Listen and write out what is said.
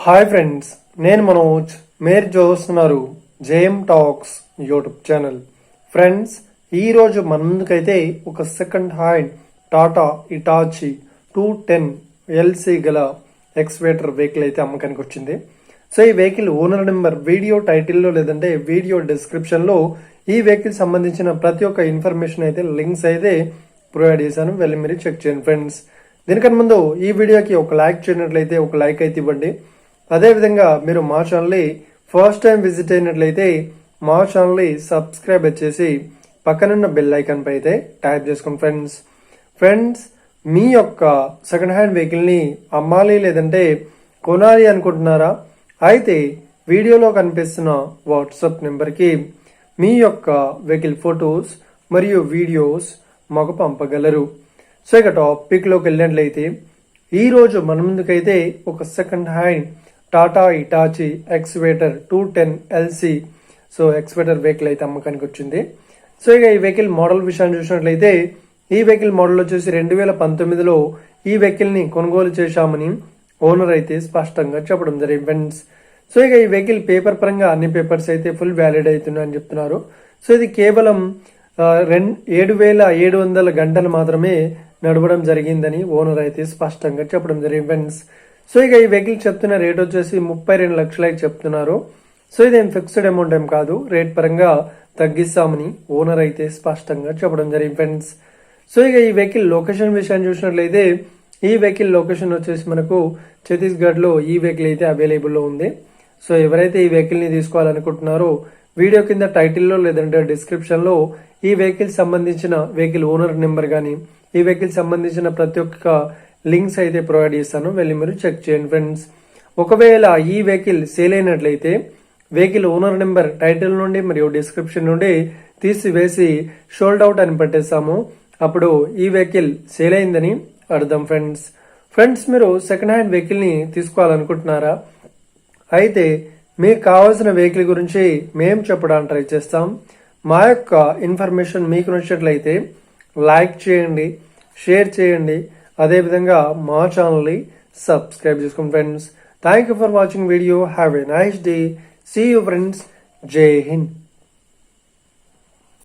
Hi friends, నేను మనోజ్. మీరు చూస్తున్నారు JM talks YouTube channel. Friends, ఈరోజు మన ముందుకైతే ఒక second hand Tata Hitachi 210 LC గల ఎక్స్వేటర్ వెహికల్ అయితే అమ్మకానికి వచ్చింది. సో ఈ వెహికల్ ఓనర్ నెంబర్ వీడియో టైటిల్లో లేదంటే వీడియో డిస్క్రిప్షన్లో ఈ వెహికల్ సంబంధించిన ప్రతి ఒక్క ఇన్ఫర్మేషన్ అయితే లింక్స్ అయితే ప్రొవైడ్ చేశాను, వెళ్ళి మీరు చెక్ చేయండి. ఫ్రెండ్స్, దీనికన్నా ముందు ఈ వీడియోకి ఒక లైక్ చేయనట్లయితే ఒక లైక్ అయితే ఇవ్వండి. అదేవిధంగా మీరు మా ఛానల్ని ఫస్ట్ టైం విజిట్ అయినట్లయితే మా ఛానల్ని సబ్స్క్రైబ్ చేసి పక్కనున్న బెల్ ఐకాన్ పై అయితే ట్యాప్ చేసుకోండి. ఫ్రెండ్స్, మీ యొక్క సెకండ్ హ్యాండ్ వెహికల్ని అమ్మాలి లేదంటే కొనాలి అనుకుంటున్నారా? అయితే వీడియోలో కనిపిస్తున్న వాట్సాప్ నెంబర్కి మీ యొక్క వెహికల్ ఫొటోస్ మరియు వీడియోస్ మాకు పంపగలరు. సో ఇక టాపిక్లోకి వెళ్ళినట్లయితే ఈరోజు మన ముందుకైతే ఒక second hand Tata Hitachi excavator 210 LC so excavator vehicle అయితే అమ్మకానికి వచ్చింది. సో ఇక ఈ వెహికల్ మోడల్ విషయాన్ని చూసినట్లయితే ఈ వెహికల్ మోడల్ వచ్చేసి 2019లో ఈ వెహికల్ ని కొనుగోలు చేశామని ఓనర్ అయితే స్పష్టంగా చెప్పడం జరిగింది. ఫ్రెండ్స్, సో ఇక ఈ వెహికల్ పేపర్ పరంగా అన్ని పేపర్స్ అయితే ఫుల్ వ్యాలిడ్ అవుతున్నాయని చెప్తున్నారు. సో ఇది కేవలం 7,700 గంటలు మాత్రమే నడవడం జరిగిందని ఓనర్ అయితే స్పష్టంగా చెప్పడం జరిగింది. ఫ్రెండ్స్, సో ఇక ఈ వెహికల్ చెప్తున్న రేట్ వచ్చేసి 32 లక్షలు అయితే చెప్తున్నారు. సో ఇదేం ఫిక్స్డ్ అమౌంట్ ఏం కాదు, రేట్ పరంగా తగ్గిస్తామని ఓనర్ అయితే స్పష్టంగా చెప్పడం జరిగింది. ఫ్రెండ్స్, సో ఇక ఈ వెహికల్ లొకేషన్ విషయాన్ని చూసినట్లయితే ఈ వెహికల్ లొకేషన్ వచ్చేసి మనకు ఛత్తీస్గఢ్ లో ఈ వెహికల్ అయితే అవైలబుల్ లో ఉంది. సో ఎవరైతే ఈ వెహికల్ ని తీసుకోవాలనుకుంటున్నారో వీడియో కింద టైటిల్లో లేదంటే డిస్క్రిప్షన్ లో ఈ వెహికల్ సంబంధించిన వెహికల్ ఓనర్ నెంబర్ గానీ ఈ వెహికల్ సంబంధించిన ప్రతి ఒక్క లింక్స్ అయితే ప్రొవైడ్ చేస్తాను, వెళ్ళి మీరు చెక్ చేయండి. ఫ్రెండ్స్, ఒకవేళ ఈ వెహికల్ సేల్ అయినట్లయితే వెహికల్ ఓనర్ నెంబర్ టైటిల్ నుండి మరియు డిస్క్రిప్షన్ నుండి తీసివేసి షోల్డ్ అవుట్ అని పెట్టేస్తాము, అప్పుడు ఈ వెహికల్ సేల్ అయిందని అర్థం. ఫ్రెండ్స్, మీరు సెకండ్ హ్యాండ్ వెహికల్ ని తీసుకోవాలనుకుంటున్నారా? అయితే మీకు కావాల్సిన వెహికల్ గురించి మేము చెప్పడానికి ట్రై చేస్తాం. మా యొక్క ఇన్ఫర్మేషన్ మీకు నచ్చినట్లయితే లైక్ చేయండి, షేర్ చేయండి, అదేవిధంగా మా ఛానల్ని సబ్స్క్రైబ్ చేసుకోండి. Friends, thank you for watching video. Have a nice day. See you friends. Jai Hind.